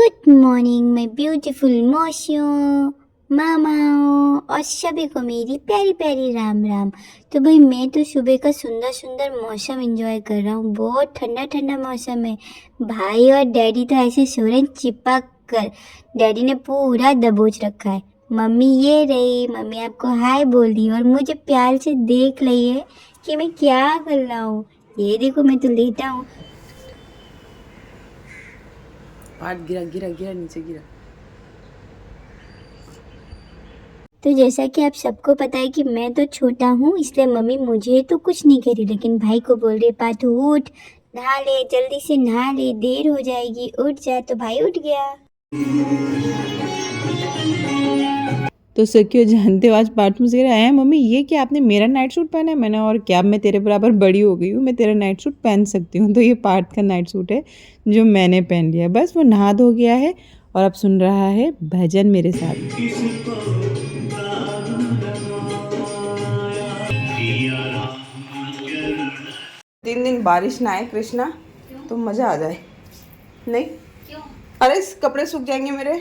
Good morning my beautiful मौसियों, मामाओं और सभी को मेरी प्यारी प्यारी राम राम। तो भाई मैं तो सुबह का सुंदर सुंदर मौसम एंजॉय कर रहा हूँ। बहुत ठंडा ठंडा मौसम है। भाई और डैडी तो ऐसे सो रहे हैं चिपक कर। डैडी ने पूरा दबोच रखा है। मम्मी ये रही, मम्मी आपको हाय बोल दी और मुझे प्यार से देख रही है कि मैं क्या कर रहा हूँ। ये देखो मैं तो लेटा हूँ। पार्ट गिरा गिरा गिरा नीचे गिरा। तो जैसा कि आप सबको पता है कि मैं तो छोटा हूँ, इसलिए मम्मी मुझे तो कुछ नहीं कह रही, लेकिन भाई को बोल रही पाथू उठ, नहा ले, जल्दी से नहा ले, देर हो जाएगी, उठ जा। तो भाई उठ गया। तो सखियो जानते हो आज पार्ट मुझे कह रहा है मम्मी ये क्या आपने मेरा नाइट सूट पहना है। मैंने और क्या मैं तेरे बराबर बड़ी हो गई हूँ, मैं तेरा नाइट सूट पहन सकती हूँ। तो ये पार्ट का नाइट सूट है जो मैंने पहन लिया। बस वो नहा धो गया है और अब सुन रहा है भजन मेरे साथ। 3 दिन बारिश ना आए कृष्णा तो मज़ा आ जाए। नहीं क्यों? अरे कपड़े सूख जाएंगे मेरे।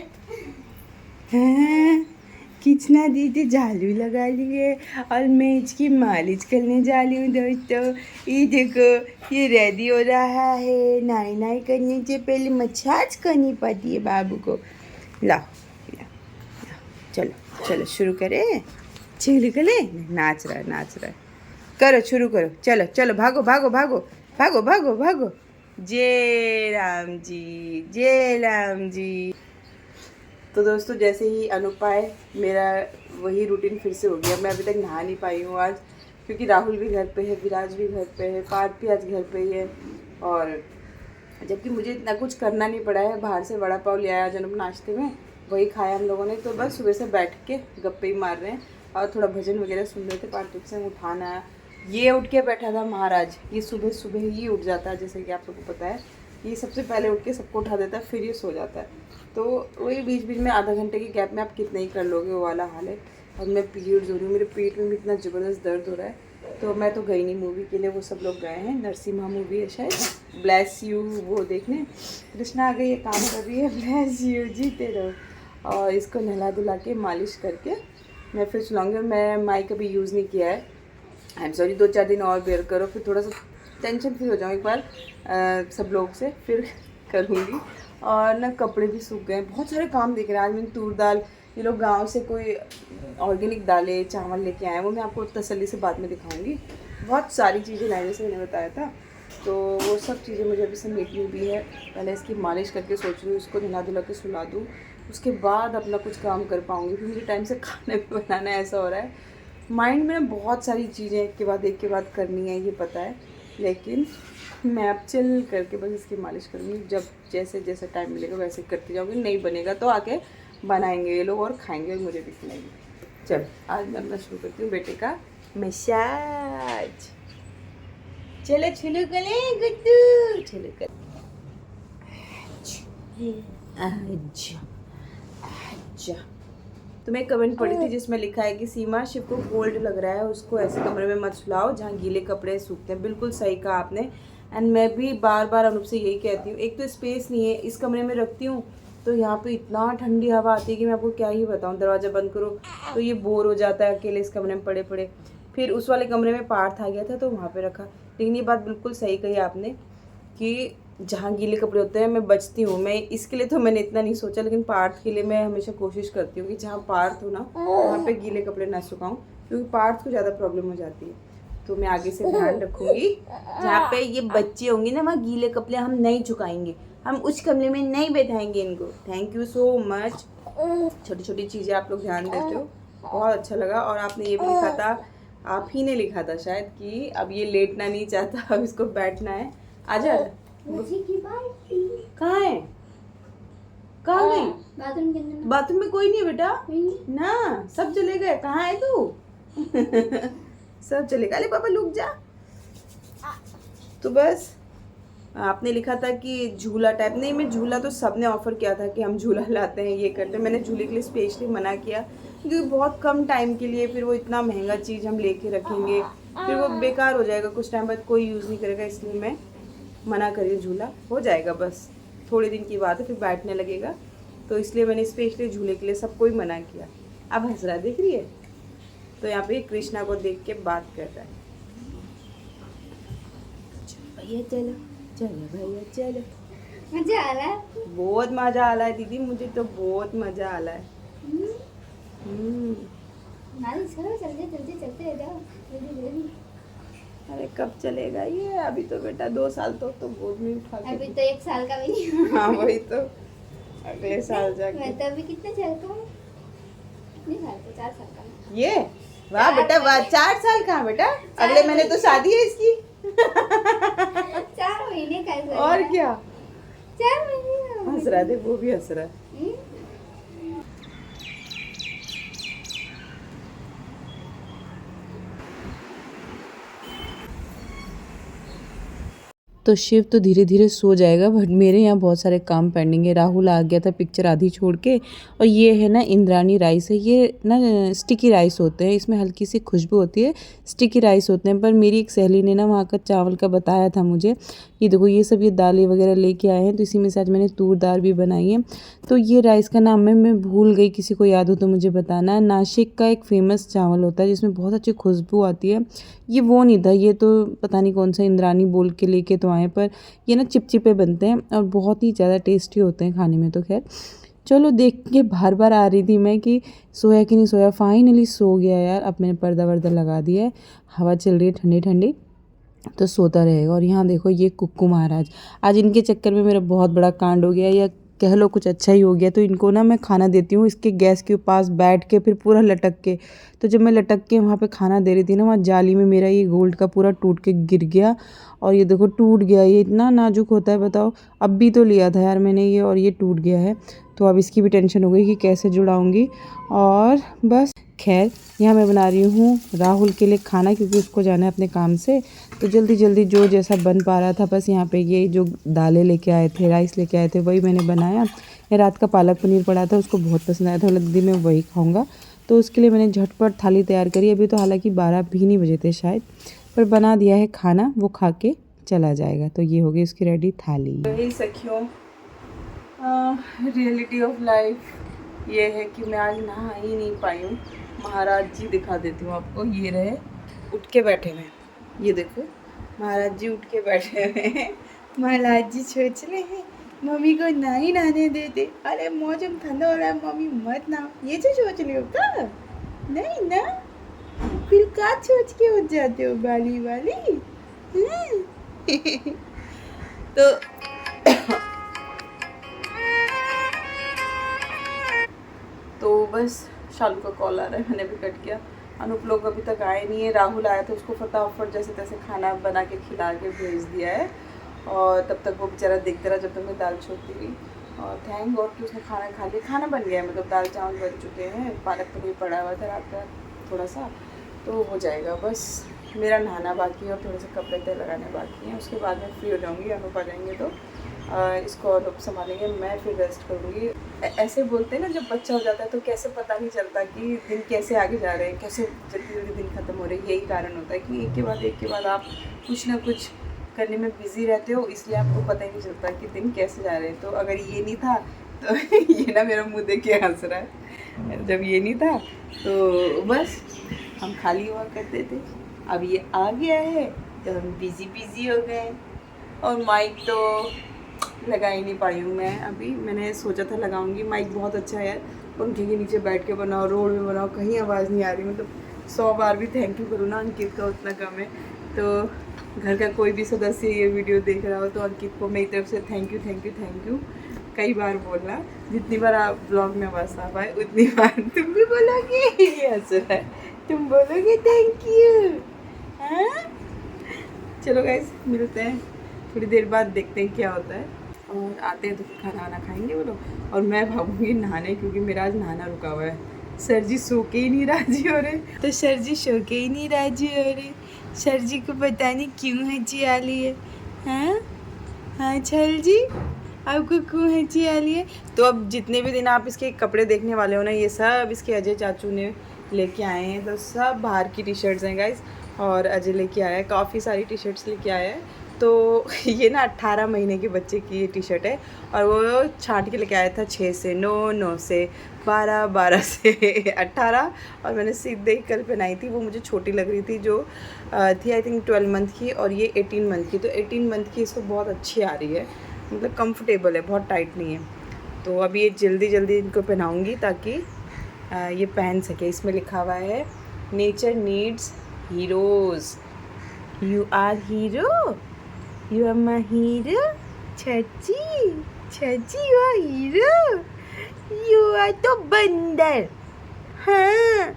हैं कितना दीदी झालू लगा लिए और मैं इसकी मालिश करने जा रही हूँ दोस्तों। ये देखो ये रेडी हो रहा है। नाई नाई करने से पहले मसाज करनी पड़ती है बाबू को। लाओ चलो चलो शुरू करें। चलो करें। नाच रहा है नाच रहा है। करो शुरू करो। चलो चलो भागो भागो भागो भागो भागो भागो। जय राम जी जय राम जी। तो दोस्तों जैसे ही अनूप आए मेरा वही रूटीन फिर से हो गया। मैं अभी तक नहा नहीं पाई हूँ आज, क्योंकि राहुल भी घर पे है, विराज भी घर पे है, पार्थ भी आज घर पे ही है। और जबकि मुझे इतना कुछ करना नहीं पड़ा है। बाहर से वड़ा पाव ले आया जनम नाश्ते में, वही खाया हम लोगों ने। तो बस सुबह से बैठ के गप्पे ही मार रहे हैं और थोड़ा भजन वगैरह सुन रहे थे। पार्थ से उठाना आया, ये उठ के बैठा था महाराज। ये सुबह सुबह ही उठ जाता है, जैसे कि आप लोगों को पता है। ये सबसे पहले उठ के सबको उठा देता है, फिर ये सो जाता है। तो वही बीच बीच में आधा घंटे के गैप में आप कितना ही कर लोगे, वो वाला हाल है। और मैं पीरियड्स हो रही हूँ, मेरे पेट में भी इतना ज़बरदस्त दर्द हो रहा है। तो मैं तो गई नहीं मूवी के लिए, वो सब लोग गए हैं। नरसिम्हा मूवी है शायद, ब्लेस यू वो देखने। कृष्णा आ गई है, काम कर रही है। ब्लेस यू जीते रहो। और इसको नहला धुला के मालिश करके मैं फिर सुनाऊँगी। मैं माइक अभी यूज़ नहीं किया है, आई एम सॉरी। 2-4 दिन और बेयर करो, फिर थोड़ा सा टेंशन फ्री हो जाऊँ एक बार सब लोग से, फिर करूँगी। और ना कपड़े भी सूख गए, बहुत सारे काम दिख रहे हैं। आज मैंने तूर दाल, ये लोग गांव से कोई ऑर्गेनिक दालें चावल लेके आए हैं, वो मैं आपको तसल्ली से बाद में दिखाऊंगी। बहुत सारी चीज़ें लाए जैसे मैंने बताया था, तो वो सब चीज़ें मुझे अभी समेटनी भी है। पहले इसकी मालिश करके सोच रही हूँ इसको नहा धुला के सुला दूँ, उसके बाद अपना कुछ काम कर पाऊँगी। फिर मुझे टाइम से खाना भी बनाना है, ऐसा हो रहा है। माइंड में बहुत सारी चीज़ें एक के बाद करनी है, ये पता है। लेकिन मैं अब चिल करके बस इसकी मालिश करूँगी। जब जैसे जैसे टाइम मिलेगा वैसे करती जाऊँगी। नहीं बनेगा तो आके बनाएंगे ये लोग और खाएंगे और मुझे भी खिलाएंगे। चल आज मैं अपना शुरू करती हूँ बेटे का मसाज। चलो छुलू कले गुड्डू छुलू कर। अच्छा अच्छा। तो मैं कमेंट पढ़ी थी जिसमें लिखा है कि सीमा शिव को कोल्ड लग रहा है, उसको ऐसे कमरे में मत सुलाओ जहाँ गीले कपड़े सूखते हैं। बिल्कुल सही कहा आपने। एंड मैं भी बार बार अनूप से यही कहती हूँ। एक तो स्पेस नहीं है, इस कमरे में रखती हूँ तो यहाँ पे इतना ठंडी हवा आती है कि मैं आपको क्या ही बताऊँ। दरवाज़ा बंद करो तो ये बोर हो जाता है अकेले इस कमरे में पड़े पड़े। फिर उस वाले कमरे में पार्थ आ गया था तो वहाँ पर रखा। लेकिन ये बात बिल्कुल सही कही आपने कि जहाँ गीले कपड़े होते हैं मैं बचती हूँ। मैं इसके लिए तो मैंने इतना नहीं सोचा, लेकिन पार्थ के लिए मैं हमेशा कोशिश करती हूँ कि जहाँ पार्थ हो ना वहाँ पे गीले कपड़े ना सुखाऊं, क्योंकि पार्थ को ज़्यादा प्रॉब्लम हो जाती है। तो मैं आगे से ध्यान रखूँगी, जहाँ पे ये बच्चे होंगे ना वहाँ गीले कपड़े हम नहीं झुकाएंगे, हम उस कमरे में नहीं बैठाएंगे इनको। Thank you so much. छोटी छोटी चीज़ें आप लोग ध्यान देते हो, बहुत अच्छा लगा। और आपने ये भी लिखा था, आप ही ने लिखा था शायद, कि अब ये लेटना नहीं चाहता, अब इसको बैठना है। आजा कहाँ है? कहाँ गई? बाथरूम के अंदर। बाथरूम में कोई नहीं है बेटा ना, सब चले गए। कहाँ है तू? सब चले गए। अरे पापा लुक जा। तो बस आपने लिखा था कि झूला टाइप नहीं, मैं झूला तो सबने ऑफर किया था कि हम झूला लाते हैं ये करते हैं। मैंने झूले के लिए स्पेशली मना किया क्योंकि बहुत कम टाइम के लिए फिर वो इतना महंगा चीज़ हम लेके रखेंगे, फिर वो बेकार हो जाएगा, कुछ टाइम बाद कोई यूज़ नहीं करेगा। इसलिए मैं मना करिए, झूला हो जाएगा बस। थोड़े दिन की बात है, फिर बैठने लगेगा। तो इसलिए मैंने स्पेशली झूले के लिए सबको ही मना किया। अब हंस रहा, देख रही है। तो यहाँ पे कृष्णा को देख के बात कर रहा है। चलो भैया चलो, चलो भैया चलो। मजा आ रहा है। बहुत मजा आ रहा है दीदी, मुझे तो बहुत मजा आ रहा है। मालिश करो, जल्दी जल्दी चलते जाओ, जल्दी जल्दी। अरे कब चलेगा ये? अभी तो बेटा 2 साल तो गोद में उठा के। अभी तो 1 साल का भी नहीं। हाँ वही तो, अगले साल जाके। मैं तो अभी कितने साल का हूँ? कितने साल का? 4 साल का। ये वाह बेटा वाह, 4 साल का है बेटा। अगले महीने तो शादी है इसकी। 4 महीने का है। और क्या, 4 महीने का। हंस रहा है, वो भी हंस रहा है। तो शिव तो धीरे धीरे सो जाएगा, बट मेरे यहाँ बहुत सारे काम पेंडिंग है। राहुल आ गया था पिक्चर आधी छोड़ के। और ये है ना इंद्रानी राइस है, ये ना स्टिकी राइस होते हैं, इसमें हल्की सी खुशबू होती है, स्टिकी राइस होते हैं। पर मेरी एक सहेली ने ना वहाँ का चावल का बताया था मुझे। ये देखो ये सब ये दालें वगैरह लेके आए हैं, तो इसी में से आज मैंने तूर दाल भी बनाई है। तो ये राइस का नाम मैं भूल गई, किसी को याद हो तो मुझे बताना। नासिक का एक फेमस चावल होता है जिसमें बहुत अच्छी खुशबू आती है। ये वो नहीं था, ये तो पता नहीं कौन सा इंद्रानी बोल के लेके तो आए, पर ये ना चिपचिपे बनते हैं और बहुत ही ज़्यादा टेस्टी होते हैं खाने में। तो खैर चलो, देख के बार बार आ रही थी मैं कि सोया कि नहीं सोया। फाइनली सो गया यार। अब मैंने पर्दा वर्दा लगा दिया है, हवा चल रही है ठंडी ठंडी, तो सोता रहेगा। और यहाँ देखो ये कुक्कू महाराज, आज इनके चक्कर में मेरा बहुत बड़ा कांड हो गया, या कह लो कुछ अच्छा ही हो गया। तो इनको ना मैं खाना देती हूँ इसके गैस के पास बैठ के, फिर पूरा लटक के। तो जब मैं लटक के वहाँ पे खाना दे रही थी ना, वहाँ जाली में मेरा ये गोल्ड का पूरा टूट के गिर गया। और ये देखो टूट गया, ये इतना नाजुक होता है बताओ। अब भी तो लिया था यार मैंने ये, और ये टूट गया है। तो अब इसकी भी टेंशन हो गई कि कैसे जुड़ाऊँगी। और बस खैर, यहाँ मैं बना रही हूँ राहुल के लिए खाना, क्योंकि उसको जाना है अपने काम से। तो जल्दी जल्दी जो जैसा बन पा रहा था, बस यहाँ पे ये जो दालें लेके आए थे, राइस लेके आए थे, वही मैंने बनाया। ये रात का पालक पनीर पड़ा था, उसको बहुत पसंद आया था, बोला दीदी मैं वही खाऊंगा। तो उसके लिए मैंने झटपट थाली तैयार करी। अभी तो हालांकि 12 भी नहीं बजे थे शायद, पर बना दिया है खाना, वो खा के चला जाएगा। तो ये हो गई उसकी रेडी थाली। यही सखियों, रियलिटी ऑफ लाइफ ये है कि मैं आज नहा ही नहीं पाई हूँ। महाराज जी दिखा देती हूँ आपको, ये रहे उठ के बैठे हुए हैं, ये देखो महाराज जी उठ के बैठे हुए हैं। महाराज जी सोच रहे हैं मम्मी को ना ही नहाने देते। अरे मौसम ठंडा हो रहा है, मम्मी मत ना, ये जो सोच रहे हो का? नहीं ना, फिर क्या सोच के उठ जाते हो बाली वाली? तो बस शालू का कॉल आ रहा है, मैंने भी कट किया। अनूप लोग अभी तक आए नहीं है। राहुल आया था, उसको फटाफट जैसे तैसे खाना बना के खिला के भेज दिया है। और तब तक वो बेचारा देखते रहा जब तक मैं दाल छोड़ती रही। और थैंक गॉड कि उसने खाना खा लिया, खाना बन गया है, मतलब दाल चावल बन चुके हैं। पालक तो कोई पड़ा हुआ था रात का थोड़ा सा, तो हो जाएगा। बस मेरा नहाना बाकी है और थोड़े से कपड़े तय लगाने बाकी हैं। उसके बाद मैं फ्री हो जाऊँगी, अनूप आ जाएंगे तो इसको अनूप संभालेंगे, मैं फिर रेस्ट करूँगी। ऐसे बोलते हैं ना, जब बच्चा हो जाता है तो कैसे पता नहीं चलता कि दिन कैसे आगे जा रहे हैं, कैसे जल्दी जल्दी दिन ख़त्म हो रहे हैं। यही कारण होता है कि एक के बाद आप कुछ ना कुछ करने में बिज़ी रहते हो, इसलिए आपको पता ही नहीं चलता कि दिन कैसे जा रहे हैं। तो अगर ये नहीं था तो ये ना मेरा मुँह देख के हंस रहा है। जब ये नहीं था तो बस हम खाली हुआ करते थे, अब ये आ गया है तो हम बिज़ी हो गए। और माइक तो लगा ही नहीं पाई हूँ मैं अभी, मैंने सोचा था लगाऊंगी। माइक बहुत अच्छा है यार, पंखे के नीचे बैठ के बनाओ, रोड में बनाओ, कहीं आवाज़ नहीं आ रही। मतलब 100 बार भी थैंक यू करूँ ना, अंकित का उतना कम है। तो घर का कोई भी सदस्य ये वीडियो देख रहा हो तो अंकित को मेरी तरफ से थैंक यू कई बार बोलना। जितनी बार आप ब्लॉग में आवाज़ आ पाए उतनी बार तुम भी बोलोगे। ये हंस रहा है, तुम बोलोगे थैंक यू। हाँ चलो गाइस, मिलते हैं थोड़ी देर बाद, देखते हैं क्या होता है। और आते हैं तो फिर खाना खाएंगे वो लोग। और मैं भागूंगी नहाने, क्योंकि मेरा आज नहाना रुका हुआ है। सर जी सो के ही नहीं राजी हो रहे, तो सर जी सो के ही नहीं राजी हो रहे। सर जी को पता नहीं क्यों हंसी आ रही है। हाँ छल जी, आपको क्यों हंसी आ रही है? तो अब जितने भी दिन आप इसके कपड़े देखने वाले हो ना, ये सब इसके अजय चाचू ने लेके आए हैं। तो सब बाहर की टी शर्ट्स हैं गाइस, और अजय लेके आया है, काफ़ी सारी टी शर्ट्स लेके आया है। तो ये ना 18 महीने के बच्चे की ये टी शर्ट है और वो छांट के लेके आया था 6 से 9, 9 से 12, 12 से 18 और मैंने सीधे ही कल पहनाई थी। वो मुझे छोटी लग रही थी, जो थी आई थिंक 12 मंथ की और ये 18 मंथ की। तो 18 मंथ की इसको बहुत अच्छी आ रही है, मतलब कंफर्टेबल है, बहुत टाइट नहीं है। तो अभी ये जल्दी जल्दी इनको पहनाऊँगी ताकि ये पहन सके। इसमें लिखा हुआ है nature needs heroes, you are hero, you are my hero, छची छची you are hero, you are तो बंदर, हाँ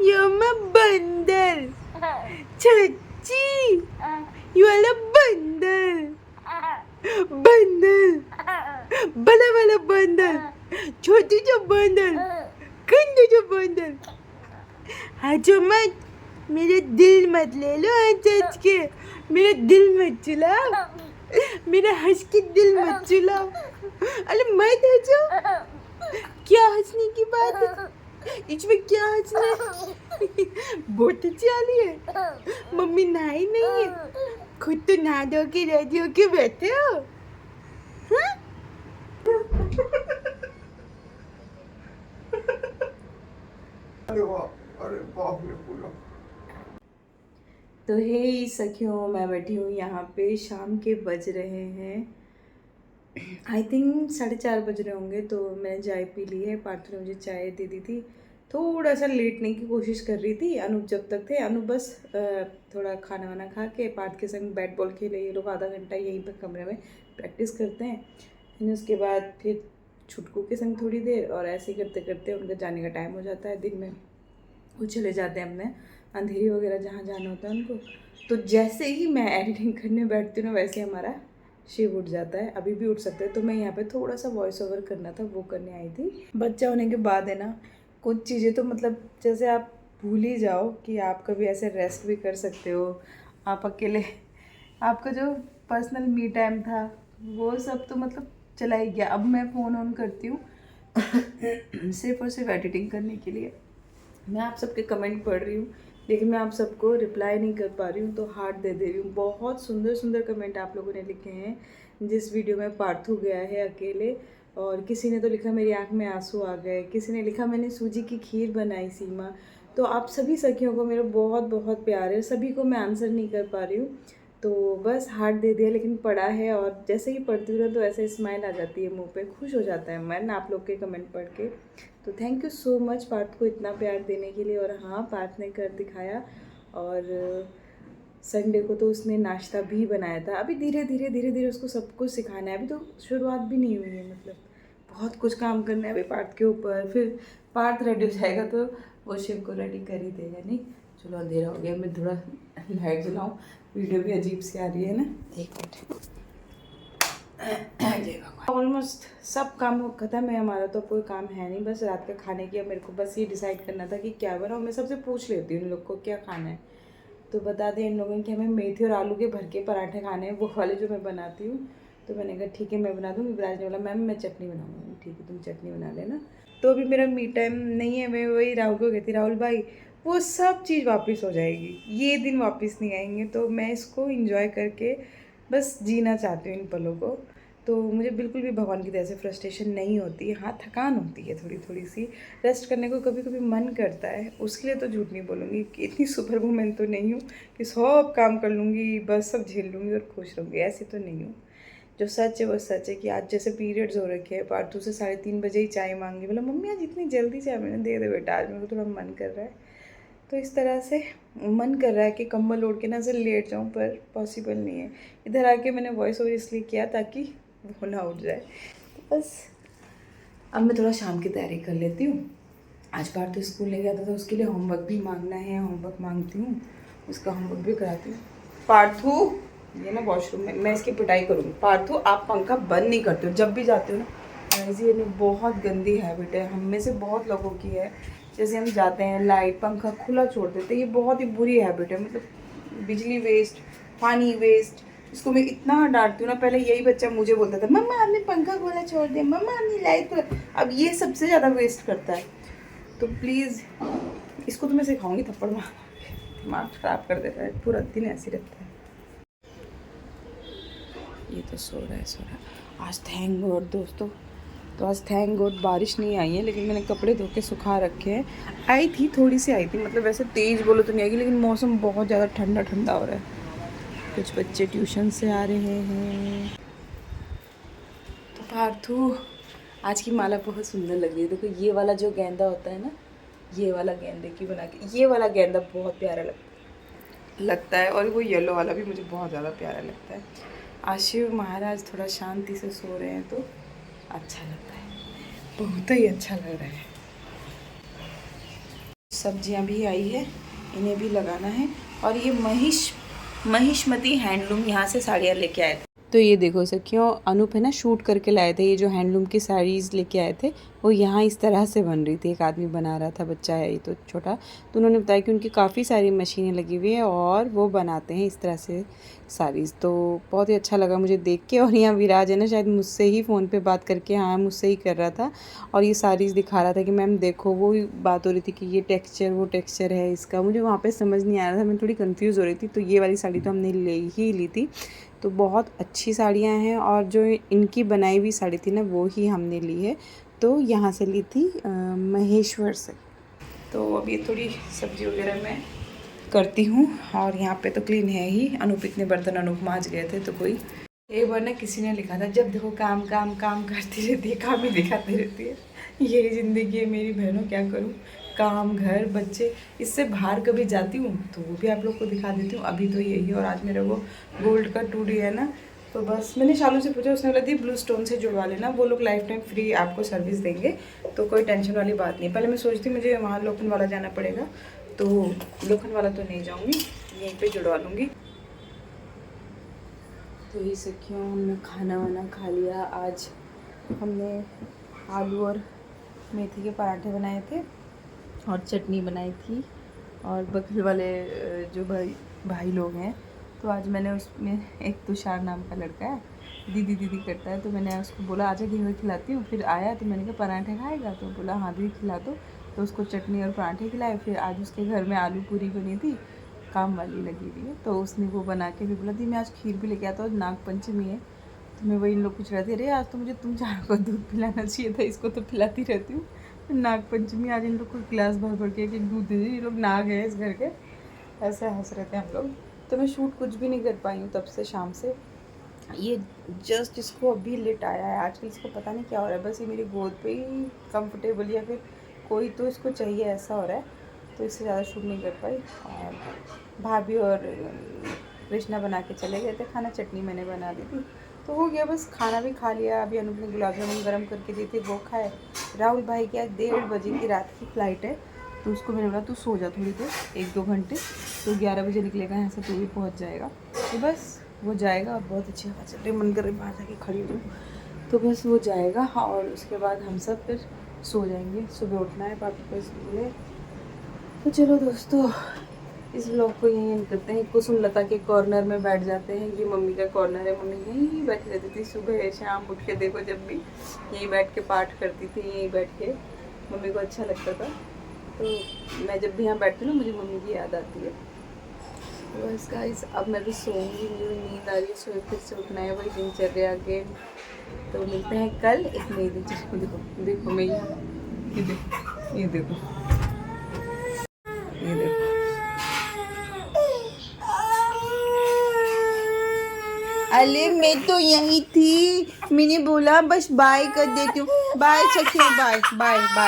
यू आर माई बंदर, छची यू आर अ बंदर, बंदर बड़ा वाला बंदर, छोटी जो बंदर, गंदे जो बंदर। हाँ जो मत मेरा दिल मत ले लो हंस के, मेरा दिल मत चुलाओ, मेरा हंस के दिल मत चुलाओ। अरे मत हंसो, क्या हंसने की बात है, इसमें क्या हंसना है? बहुत अच्छी वाली है। मम्मी नहाई नहीं है, खुद तो नहा धो के रेडी होके बैठे हो। हाँ? अरे बाप रे पूरा। तो हे सखियों, मैं बैठी हूँ यहाँ पे, शाम के बज रहे हैं आई थिंक 4:30 बज रहे होंगे। तो मैंने चाय पी ली है, पार्थ ने मुझे चाय दे दी थी। थोड़ा सा लेटने की कोशिश कर रही थी, अनूप जब तक थे। अनूप बस थोड़ा खाना वाना खा के पार्थ के संग बैट बॉल खेले। ये लोग आधा घंटा यहीं पर कमरे में प्रैक्टिस करते हैं, फिर उसके बाद फिर छुटकू के संग थोड़ी देर, और ऐसे ही करते करते उनका जाने का टाइम हो जाता है। दिन में वो चले जाते हैं अपने अंधेरी वगैरह जहाँ जाना होता है उनको। तो जैसे ही मैं एडिटिंग करने बैठती हूँ ना, वैसे हमारा शिव उठ जाता है, अभी भी उठ सकता है। तो मैं यहाँ पे थोड़ा सा वॉइस ओवर करना था, वो करने आई थी। बच्चा होने के बाद है ना, कुछ चीज़ें तो मतलब जैसे आप भूल ही जाओ कि आप कभी ऐसे रेस्ट भी कर सकते हो। आप अकेले, आपका जो पर्सनल मी टाइम था वो सब तो मतलब चला ही गया। अब मैं फ़ोन ऑन करती हूँ सिर्फ और सिर्फ एडिटिंग करने के लिए। मैं आप सबके कमेंट पढ़ रही हूँ, लेकिन मैं आप सबको रिप्लाई नहीं कर पा रही हूँ, तो हार्ट दे दे रही हूँ। बहुत सुंदर सुंदर कमेंट आप लोगों ने लिखे हैं। जिस वीडियो में पार्थू गया है अकेले, और किसी ने तो लिखा मेरी आँख में आंसू आ गए, किसी ने लिखा मैंने सूजी की खीर बनाई सीमा। तो आप सभी सखियों को मेरा बहुत बहुत प्यार है। सभी को मैं आंसर नहीं कर पा रही हूँ, तो बस हार्ट दे दिया, लेकिन पढ़ा है। और जैसे ही पढ़ती हूँ ना, तो ऐसे स्माइल आ जाती है मुंह पे, खुश हो जाता है मन आप लोग के कमेंट पढ़ के। तो thank you so much Parth को इतना प्यार देने के लिए। और हाँ, पार्थ ने कर दिखाया। और संडे को तो उसने नाश्ता भी बनाया था। अभी धीरे धीरे उसको सब कुछ सिखाना है, अभी तो शुरुआत भी नहीं हुई है। मतलब बहुत कुछ काम करना है अभी पार्थ के ऊपर। फिर पार्थ रेडी हो जाएगा तो वो शिव को रेडी कर ही देगा। नहीं, चलो अंधेरा हो गया, मैं थोड़ा लाइट जलाऊँ, वीडियो भी अजीब सी आ रही है ना। एक मिनट, ऑलमोस्ट सब काम ख़त्म है हमारा, तो कोई काम है नहीं, बस रात का खाने की। अब मेरे को बस ये डिसाइड करना था कि क्या बनाऊँ। मैं सबसे पूछ लेती हूँ इन लोग को क्या खाना है, तो बता दें इन लोगों कि हमें मेथी और आलू के भर के पराठे खाने हैं, वो वाले जो मैं बनाती हूँ। तो मैंने कहा ठीक है मैं बना दूँगी। विराज ने बोला मैम मैं चटनी बनाऊँगी। ठीक है तुम चटनी बना लेना। तो अभी मेरा मी टाइम नहीं है। मैं वही राहुल को कहती, राहुल भाई वो सब चीज़ वापस हो जाएगी, ये दिन वापस नहीं आएंगे। तो मैं इसको इंजॉय करके बस जीना चाहती हूँ इन पलों को। तो मुझे बिल्कुल भी भगवान की तरह से फ्रस्ट्रेशन नहीं होती। हाँ, थकान होती है थोड़ी थोड़ी सी, रेस्ट करने को कभी कभी मन करता है। उसके लिए तो झूठ नहीं बोलूँगी कि इतनी सुपर वूमेन तो नहीं हूँ कि सब काम कर लूँगी, बस सब झेल लूँगी और खुश रहूँगी, ऐसी तो नहीं हूँ। जो सच है वो सच है कि आज जैसे पीरियड्स हो रखे हैं, पार्थू से 3:30 बजे ही चाय मांगी। बोला मम्मी आज इतनी जल्दी चाय मैंने दे दे बेटा, आज मेरे को थोड़ा मन कर रहा है। तो इस तरह से मन कर रहा है कि कंबल ओढ़ के ना से लेट जाऊँ, पर पॉसिबल नहीं है। इधर आके मैंने वॉइस ओवर इसलिए किया ताकि वो ना उठ जाए। तो बस अब मैं थोड़ा शाम की तैयारी कर लेती हूँ। आज पार्थू स्कूल ले गया था तो उसके लिए होमवर्क भी मांगना है, होमवर्क मांगती हूँ, उसका होमवर्क भी कराती हूँ। पार्थू ये ना वॉशरूम में मैं इसकी पिटाई करूँगी। पार्थू आप पंखा बंद नहीं करते हो जब भी जाते हो ना। ऐसी ये बहुत गंदी हैबिट है, हम में से बहुत लोगों की है। जैसे हम जाते हैं लाइट पंखा खुला छोड़ देते हैं, ये बहुत ही बुरी हैबिट है। मतलब बिजली वेस्ट, पानी वेस्ट, इसको मैं इतना डांटती हूँ ना। पहले यही बच्चा मुझे बोलता था मम्मा आपने पंखा खुला छोड़ दिया, मम्मा आपने लाइट खुला। अब ये सबसे ज़्यादा वेस्ट करता है। तो प्लीज़ इसको तो मैं सिखाऊंगी थप्पड़ मार, दिमाग ख़राब कर देता है, पूरा दिन ऐसे रहता है। ये तो सो रहा है। आज थैंक गॉड दोस्तों, तो आज थैंक गॉड बारिश नहीं आई है, लेकिन मैंने कपड़े धो के सुखा रखे हैं। आई थी, थोड़ी सी आई थी, मतलब वैसे तेज़ बोलो तो नहीं आएगी, लेकिन मौसम बहुत ज़्यादा ठंडा ठंडा हो रहा है। कुछ बच्चे ट्यूशन से आ रहे हैं। तो पार्थू, आज की माला बहुत सुंदर लग रही है। देखो ये वाला जो गेंदा होता है ना, ये वाला गेंदे की बना के, ये वाला गेंदा बहुत प्यारा लगता है, और वो येलो वाला भी मुझे बहुत ज़्यादा प्यारा लगता है। आज शिव महाराज थोड़ा शांति से सो रहे हैं तो अच्छा लगता है, बहुत ही अच्छा लग रहा है। सब्जियां भी आई है, इन्हें भी लगाना है। और ये महिष्मति हैंडलूम यहाँ से साड़ियाँ लेके आए थे। तो ये देखो सखियों, अनूप है ना शूट करके लाए थे, ये जो हैंडलूम की साड़ीज़ लेके आए थे वो यहाँ इस तरह से बन रही थी। एक आदमी बना रहा था, बच्चा है ये तो छोटा, तो उन्होंने बताया कि उनकी काफ़ी सारी मशीनें लगी हुई हैं और वो बनाते हैं इस तरह से साड़ीज़। तो बहुत ही अच्छा लगा मुझे देख के। और यहाँ विराज है ना, शायद मुझसे ही फ़ोन पे बात करके, हाँ मुझसे ही कर रहा था, और ये साड़ीज़ दिखा रहा था कि मैम देखो, वो बात हो रही थी कि ये टेक्सचर वो टेक्सचर है इसका। मुझे वहाँ पे समझ नहीं आ रहा था, मैं थोड़ी कंफ्यूज हो रही थी। तो ये वाली साड़ी तो हमने ले ही ली थी। तो बहुत अच्छी साड़ियाँ हैं, और जो इनकी बनाई हुई साड़ी थी ना वो ही हमने ली है। तो यहाँ से ली थी महेश्वर से। तो अभी थोड़ी सब्जी वगैरह मैं करती हूँ, और यहाँ पे तो क्लीन है ही। अनूप इतने बर्तन अनूप मांज गए थे। तो कोई एक बार ना किसी ने लिखा था, जब देखो काम काम काम करती रहती है, काम ही दिखाती रहती है। यही ज़िंदगी है मेरी बहनों, क्या करूँ, काम घर बच्चे, इससे बाहर कभी जाती हूँ तो वो भी आप लोग को दिखा देती हूँ। अभी तो यही है। और आज मेरा वो गोल्ड का 2D है ना, तो बस मैंने शालू से पूछा, उसने बोला दी ब्लू स्टोन से जुड़वा लेना, वो लोग लाइफ टाइम फ्री आपको सर्विस देंगे, तो कोई टेंशन वाली बात नहीं। पहले मैं सोचती मुझे वहाँ लोखंडवाला जाना पड़ेगा, तो लोखंडवाला तो नहीं जाऊँगी, यहीं पे जुड़वा लूँगी। तो ये सखियों, हमने खाना वाना खा लिया। आज हमने आलू और मेथी के पराठे बनाए थे और चटनी बनाई थी। और बगल वाले जो भाई लोग हैं, तो आज मैंने उसमें एक तुषार नाम का लड़का है, दीदी दीदी करता है, तो मैंने उसको बोला आजा घी में खिलाती हूँ। फिर आया तो मैंने कहा पराठे खाएगा, तो बोला हाँ दीदी खिला दो। तो उसको चटनी और पराठे खिलाए। फिर आज उसके घर में आलू पूरी बनी थी, काम वाली लगी हुई है, तो उसने वो बना के भी बोला दी मैं आज खीर भी लेके आता हूँ, नाग पंचमी है। तो मैं वही इन लोग पूछ रही थी, अरे आज तो मुझे तुम चारों को दूध पिलाना चाहिए था, इसको तो पिलाती रहती हूँ। नाग पंचमी आज इन लोग को गिलास भर भर के एक दूध दे दी। ये लोग नाग है इस घर के, ऐसे हंस रहे थे हम लोग। तो मैं शूट कुछ भी नहीं कर पाई हूँ तब से, शाम से। ये जस्ट इसको अभी लेट आया है। आजकल इसको पता नहीं क्या हो रहा है, बस ये मेरी गोद पे ही कंफर्टेबल, या फिर कोई तो इसको चाहिए, ऐसा हो रहा है। तो इससे ज़्यादा शूट नहीं कर पाई। और भाभी और कृष्णा बना के चले गए थे खाना, चटनी मैंने बना दी थी, तो हो गया बस। खाना भी खा लिया। अभी अनूप ने गुलाब जामुन गर्म करके दी थी, वो खाए। राहुल भाई की आज 1:30 बजे की रात की फ़्लाइट है, तो उसको मैंने बोला तू सो जा थोड़ी देर, 1-2 घंटे, तो 11 बजे निकलेगा यहाँ से, तो भी पहुँच जाएगा। तो बस वो जाएगा। और बहुत अच्छी हवा चल रही है, मन कर रही बाहर जाके खड़ी हूँ। तो बस वो जाएगा, और उसके बाद हम सब फिर सो जाएंगे। सुबह उठना है पापा को स्कूल है। तो चलो दोस्तों, इस व्लॉग को यहीं एंड करते हैं। कुसुम लता के कॉर्नर में बैठ जाते हैं। ये मम्मी का कॉर्नर है, मम्मी यहीं बैठी रहती थी, सुबह शाम उठ के देखो, जब भी यहीं बैठ के पाठ करती थी, यहीं बैठ के, मम्मी को अच्छा लगता था। तो मैं जब भी यहाँ बैठती हूँ ना, मुझे मम्मी की याद आती है। तो बस गाइस, अब मैं भी सोऊंगी, मुझे नींद आ रही है, सोए फिर से उठना है, वही दिनचर्या अगेन। तो मिलते हैं कल एक नई दिनचर्या। देखो देखो मैं ये देखो, ये देखो, ये देखो। अरे मैं तो यहीं थी, मैंने बोला बस बाय कर देती हूँ। बाय सखियों, बाय बाय बाय।